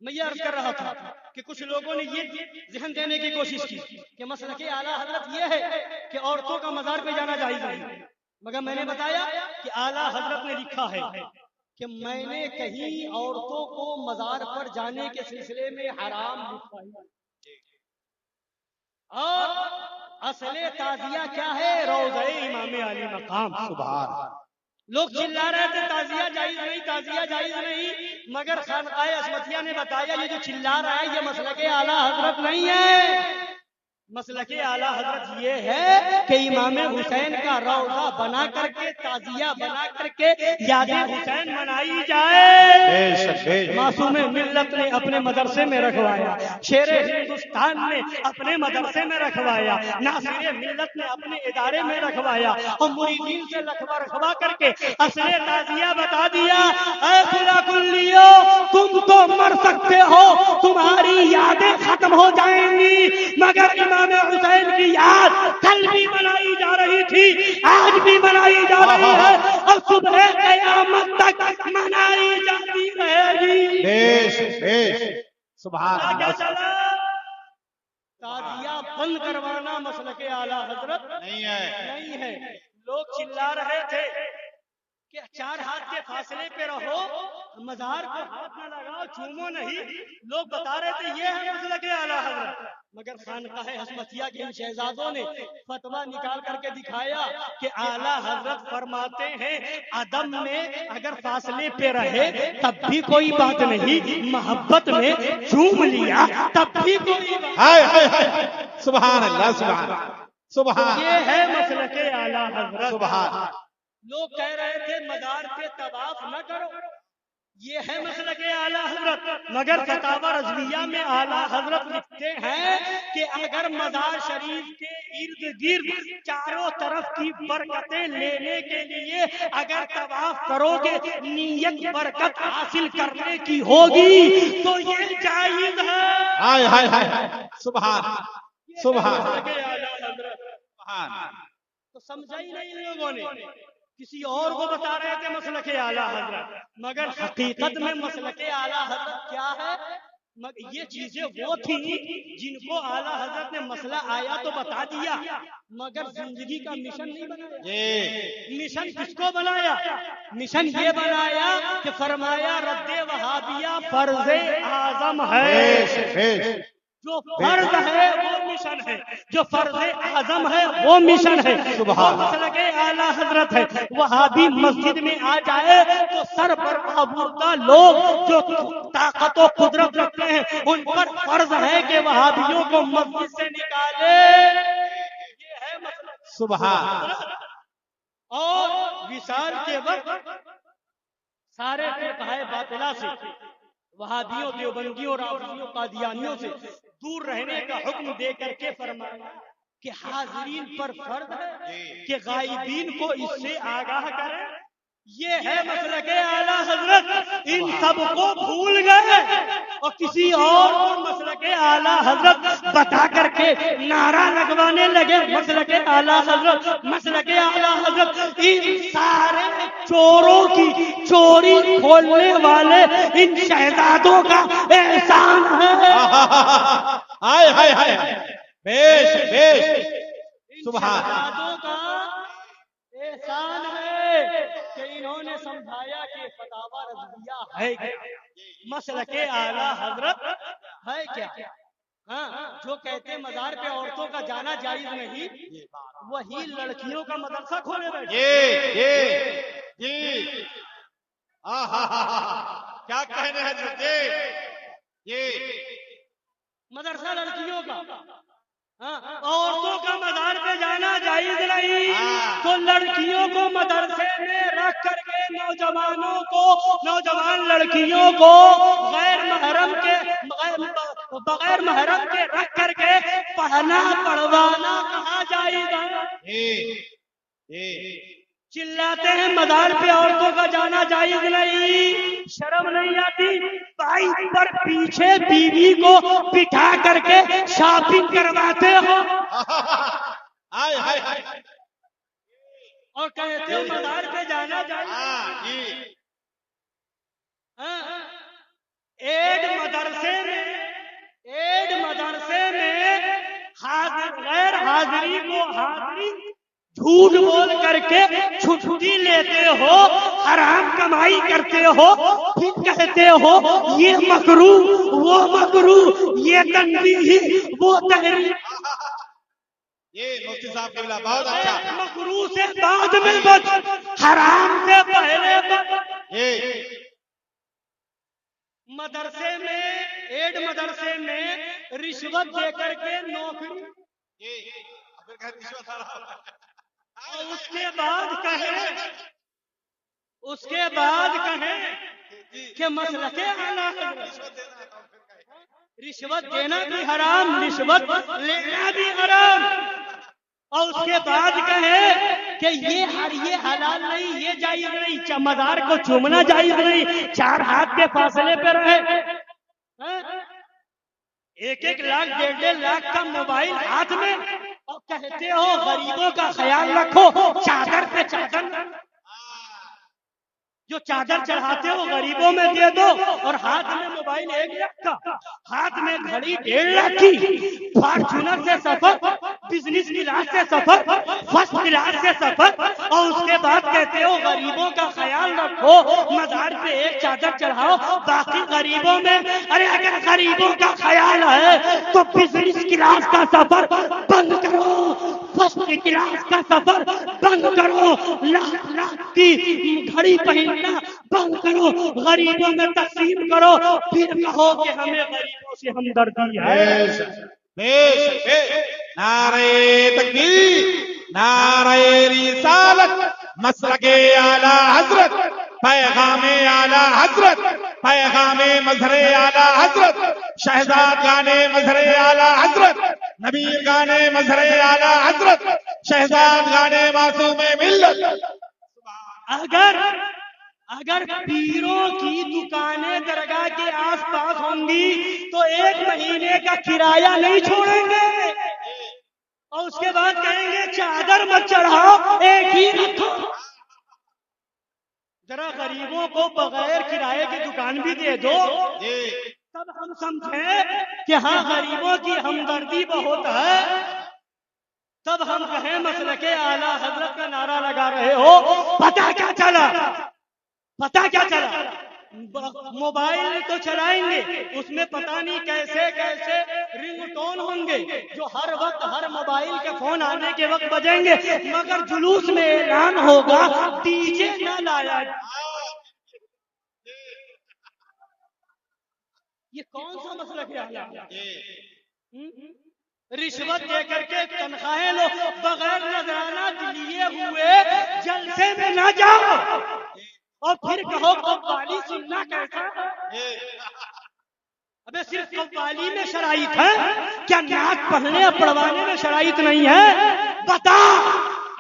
میں یہ عرض کر رہا تھا کہ کچھ لوگوں نے یہ ذہن دینے کی کوشش کی کہ مسلک اعلیٰ حضرت یہ ہے کہ عورتوں کا مزار پہ جانا جائز نہیں، مگر میں نے بتایا کہ اعلیٰ حضرت نے لکھا ہے کہ میں نے کہیں عورتوں کو مزار پر جانے کے سلسلے میں حرام لکھا ہے، اور اصل تعزیہ کیا ہے؟ روضہ امام علی مقام۔ سبحان لوگ چلا رہے تھے تعزیہ جائز نہیں، تعزیہ جائز نہیں، مگر خانقاہ عصمتیہ نے بتایا یہ جو چلا رہا ہے یہ مسلک اعلیٰ حضرت نہیں ہے، مسلک اعلیٰ حضرت یہ ہے کہ امام حسین کا روضہ بنا کر کے، تعزیہ بنا کر کے یاد حسین منائی جائے۔ معصوم ملت نے اپنے مدرسے میں رکھوایا، شیر ہندوستان نے اپنے مدرسے میں رکھوایا، ناصر ملت نے اپنے ادارے میں رکھوایا، اور مریدین سے رکھوا کر کے اصل تعزیہ بتا دیا۔ اے خلا کلیو، تم تو مر سکتے ہو، تمہاری یادیں ختم ہو جائیں گی، مگر امام حسین کی یاد کل بھی منائی جا رہی تھی، آج بھی منائی جا رہی ہے، اور صبح قیامت تک منائی جاتی رہے گی۔ بیش بیش سبحان اللہ۔ تعزیہ بند کروانا مسلک اعلیٰ حضرت نہیں ہے۔ لوگ چلا رہے تھے کہ 4 ہاتھ کے فاصلے پہ رہو، مزار کو ہاتھ نہ لگاؤ، چومو نہیں، لوگ بتا رہے تھے یہ ہے مسلک اعلیٰ حضرت، مگر خانقاہ عصمتیہ کے ان شہزادوں نے فتویٰ نکال کر کے دکھایا کہ اعلیٰ حضرت فرماتے ہیں عدم میں اگر فاصلے پہ رہے تب بھی کوئی بات نہیں، محبت میں چوم لیا تب بھی کوئی بات۔ سبحان اللہ سبحان سبحان، یہ ہے مسلک اعلیٰ حضرت۔ سبحان۔ لوگ کہہ رہے تھے مزار پہ طواف نہ کرو، یہ ہے مسلک اعلیٰ حضرت، مگر فتاوی رضویہ میں اعلیٰ حضرت لکھتے ہیں کہ اگر مزار شریف کے ارد گرد چاروں طرف کی برکتیں لینے کے لیے اگر طواف کرو گے، نیت برکت حاصل کرنے کی ہوگی تو یہ جائز ہے۔ ہائے ہائے ہائے سبحان سبحان سبحان۔ تو سمجھا ہی نہیں ان لوگوں نے، کسی اور کو بتا رہے تھے مسلک اعلیٰ حضرت، مگر حقیقت میں مسلک اعلیٰ حضرت کیا ہے؟ یہ چیزیں وہ تھیں جن کو اعلیٰ حضرت نے مسئلہ آیا تو بتا دیا، مگر زندگی کا مشن نہیں بنایا۔ مشن کس کو بنایا؟ مشن یہ بنایا کہ فرمایا رد وہابیہ فرض اعظم ہے، جو فرض ہے وہ مشن ہے، جو فرض اعظم ہے وہ مشن ہے، وہ مسلک اعلیٰ حضرت ہے۔ وہابی مسجد میں آ جائے تو سر پر آوردہ لوگ جو طاقت و قدرت رکھتے ہیں ان پر فرض ہے کہ وہابیوں کو مسجد سے نکالے، یہ ہے مسلک سبحان۔ اور وصال کے وقت سارے فرقہ باطلہ سے، وہابیوں، دیوبندیوں، رافضیوں، قادیانیوں سے دور رہنے کا حکم دے کر کے فرمایا کہ حاضرین پر فرض ہے کہ غائبین کو اس سے آگاہ کریں۔ یہ ہے مسلک اعلیٰ حضرت۔ ان سب کو بھول گئے اور کسی اور کو مسلک اعلیٰ حضرت بتا کر کے نعرہ لگوانے لگے، مسلک اعلیٰ حضرت، مسلک اعلیٰ حضرت۔ ان سارے چوروں کی چوری کھولنے والے ان شہزادوں کا احسان ہے۔ ہائے ہائے ہائے بیش بیش سبحان۔ شہزادوں کا احسان ہے کہ انہوں نے سمجھایا کہ فتاوی رضویہ ہے کیا، مسلک اعلیٰ حضرت ہے کیا۔ ہاں، جو کہتے مزار پہ عورتوں کا جانا جائز نہیں، وہی لڑکیوں کا مدرسہ کھولے بیٹھے۔ جی کیا کہنے ہیں حضرت جی، مدرسہ لڑکیوں کا، عورتوں کا مزار پہ جانا جائز نہیں، تو لڑکیوں کو مدرسے میں رکھ کر کے نوجوان لڑکیوں کو بغیر محرم کے رکھ کر کے پڑھنا پڑھوانا کہاں جائز ہے؟ چلاتے ہیں مزار پہ عورتوں کا جانا جائز نہیں، شرم نہیں آتی؟ بائک پر پیچھے بیوی کو بٹھا کر کے شاپنگ کرواتے ہو اور کہتے ہو مزار پہ جانا جائز۔ ایک مدرسے میں غیر حاضری کو حاضری جھوٹ بول کر کے چھٹی لیتے ہو، حرام کمائی کرتے ہو، پھر کہتے ہو یہ مکروہ وہ مکروہ، یہ تنبیہ وہ تحریم۔ یہ مفتی صاحب کے بلا بہت اچھا۔ مکروہ سے بعد میں بچ، حرام سے پہلے بچ۔ مدرسے میں رشوت دے کر کے نوکری، اور اس کے بعد کہیں کہ مسلک اعلیٰ رشوت دینا بھی حرام، رشوت لینا بھی حرام، اور اس کے بعد کہے کہ یہ حلال نہیں، یہ جائز نہیں، مزار کو چومنا جائز نہیں، 4 ہاتھ کے فاصلے پہ رہے، 1-1 لاکھ 1.5 لاکھ کا موبائل ہاتھ میں، اور کہتے ہو غریبوں کا خیال رکھو، چادر پہ چادر، جو چادر چڑھاتے ہو غریبوں میں دے دو، اور ہاتھ میں موبائل 1 لاکھ کا، ہاتھ میں گھڑی 1.5 لاکھ کی، فارچونر سے سفر، بزنس کلاس سے سفر، فرسٹ کلاس سے سفر، اور اس کے بعد کہتے ہو غریبوں کا خیال رکھو، مزار پہ 1 چادر چڑھاؤ، باقی غریبوں میں۔ ارے اگر غریبوں کا خیال ہے تو بزنس کلاس کا سفر بند کرو، فرسٹ کلاس کا سفر بند کرو، لاکھ کی گھڑی پہننا بند کرو، غریبوں میں تقسیم کرو، پھر کہو کہ ہمیں غریبوں سے ہمدردی ہے۔ نعرہ تکبیر، نعرہ رسالت، مسلک اعلی حضرت، پیغام اعلی حضرت، پیغام مظہر اعلی حضرت، شہزاد گانے مظہر اعلی حضرت، نبی گانے مظہر اعلی حضرت، شہزاد گانے معصوم ملت۔ اگر پیروں کی دکانیں درگاہ کے آس پاس ہوں گی تو 1 مہینے کا کرایہ نہیں چھوڑیں گے، اور اس کے بعد کہیں گے چادر مت چڑھاؤ، 1 ہی رکھو۔ ذرا غریبوں کو بغیر کرایے کی دکان بھی دے دو، تب ہم سمجھیں کہ ہاں غریبوں کی ہمدردی بہت ہے، تب ہم کہیں مسلک اعلیٰ حضرت کا نعرہ لگا رہے ہو۔ پتہ کیا چلا؟ موبائل تو چلائیں گے، اس میں پتہ نہیں کیسے رنگ ٹون ہوں گے جو ہر وقت ہر موبائل کے فون آنے کے وقت بجیں گے، مگر جلوس میں اعلان ہوگا ڈی جے نہ لایا۔ یہ کون سا مسلک ہے؟ رشوت دے کر کے تنخواہیں لو، بغیر نذرانہ لیے ہوئے جلسے میں نہ جاؤ، اور پھر کہو قوالی سننا کیسا؟ ابے صرف قوالی میں شرائط ہے کیا؟ نعت پڑھنے اور پڑھوانے میں شرائط نہیں ہے؟ بتا،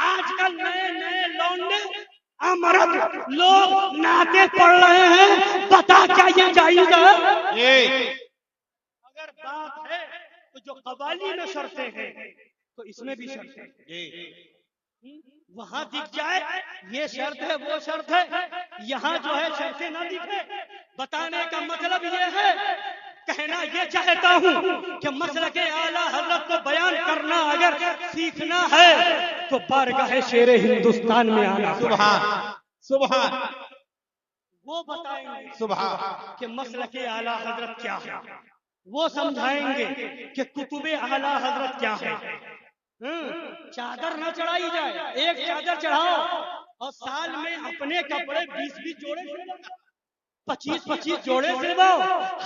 آج کل نئے لونڈے امرد لوگ نعتیں پڑھ رہے ہیں، بتا کیا یہ جائز ہے؟ اگر بات ہے تو جو قوالی میں شرطیں ہیں تو اس میں بھی شرطیں ہیں، وہاں دکھ جائے یہ شرط ہے وہ شرط ہے، یہاں جو ہے شرطیں نہ دکھے۔ بتانے کا مطلب یہ ہے، کہنا یہ چاہتا ہوں کہ مسلک اعلیٰ حضرت کو بیان کرنا اگر سیکھنا ہے تو بارگاہ شیر ہندوستان میں آنا۔ سبحان وہ بتائیں گے سبحان کہ مسلک اعلیٰ حضرت کیا ہے، وہ سمجھائیں گے کہ کتب اعلیٰ حضرت کیا ہے۔ چادر نہ چڑھائی جائے، 1 چادر چڑھاؤ اور سال میں اپنے کپڑے 20 جوڑے، 25 جوڑے سلواؤ،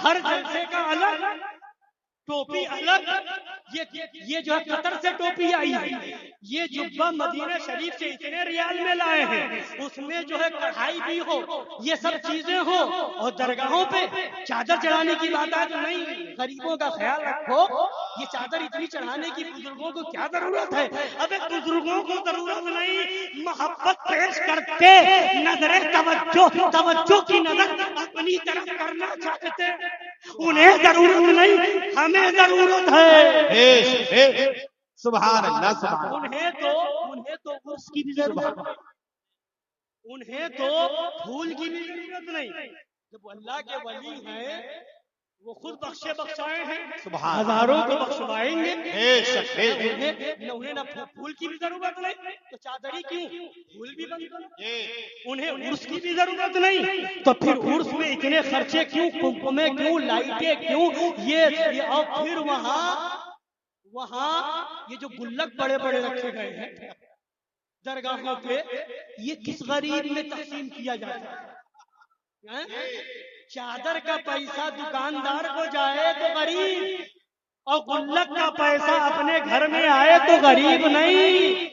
ہر جلسے کا الگ، ٹوپی الگ۔ یہ جو ہے قطر سے ٹوپی آئی ہے، یہ جبہ مدینہ شریف سے اتنے ریال میں لائے ہیں، اس میں جو ہے کڑھائی بھی ہو، یہ سب چیزیں ہو، اور درگاہوں پہ چادر چڑھانے کی بات آج نہیں۔ غریبوں کا خیال رکھو، یہ چادر اتنی چڑھانے کی بزرگوں کو کیا ضرورت ہے؟ ابے بزرگوں کو ضرورت نہیں، محبت پیش کرتے نظر توجہ کی نظر اپنی طرف کرنا چاہتے، انہیں ضرورت نہیں، ہمیں ضرورت ہے۔ سبحان اللہ سبحان انہیں تو عرس کی بھی ضرورت نہیں، انہیں تو پھول کی بھی ضرورت نہیں۔ جب اللہ کے ولی ہیں وہ خود بخشے بخشائے ہیں، سبحان ہزاروں کو بخشوائیں گے۔ بے شک بے شک۔ انہیں نہ پھول کی بھی ضرورت نہیں تو چادری کیوں، پھول بھی بن گئے۔ انہیں عرس کی بھی ضرورت نہیں تو پھر عرس میں اتنے خرچے کیوں، کمکمے کیوں، لائٹیں کیوں، یہ اور پھر وہاں یہ جو گلک بڑے بڑے رکھے گئے ہیں درگاہوں پہ، یہ کس غریب میں تقسیم کیا جاتا ہے؟ چادر کا پیسہ دکاندار کو جائے تو غریب، اور گلک کا پیسہ اپنے گھر میں آئے تو غریب نہیں۔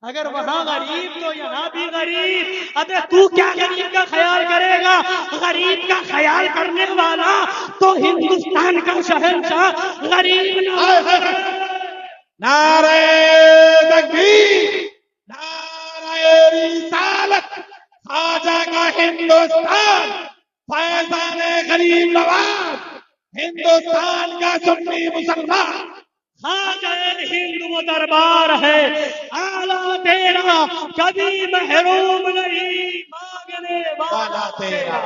اگر وہاں غریب تو یہاں بھی غریب۔ ابے تو کیا غریب کا خیال کرے گا؟ غریب کا خیال کرنے والا تو ہندوستان کا شہنشاہ غریب نعرہ تکبیر، نعرہ رسالت، خواجہ کا ہندوستان، فیضان غریب نواز، ہندوستان کا سنی مسلمان، خواجہ ہند وہ دربار ہے، آلہ تیرا کبھی محروم نہیں، مانگنے والا تیرا۔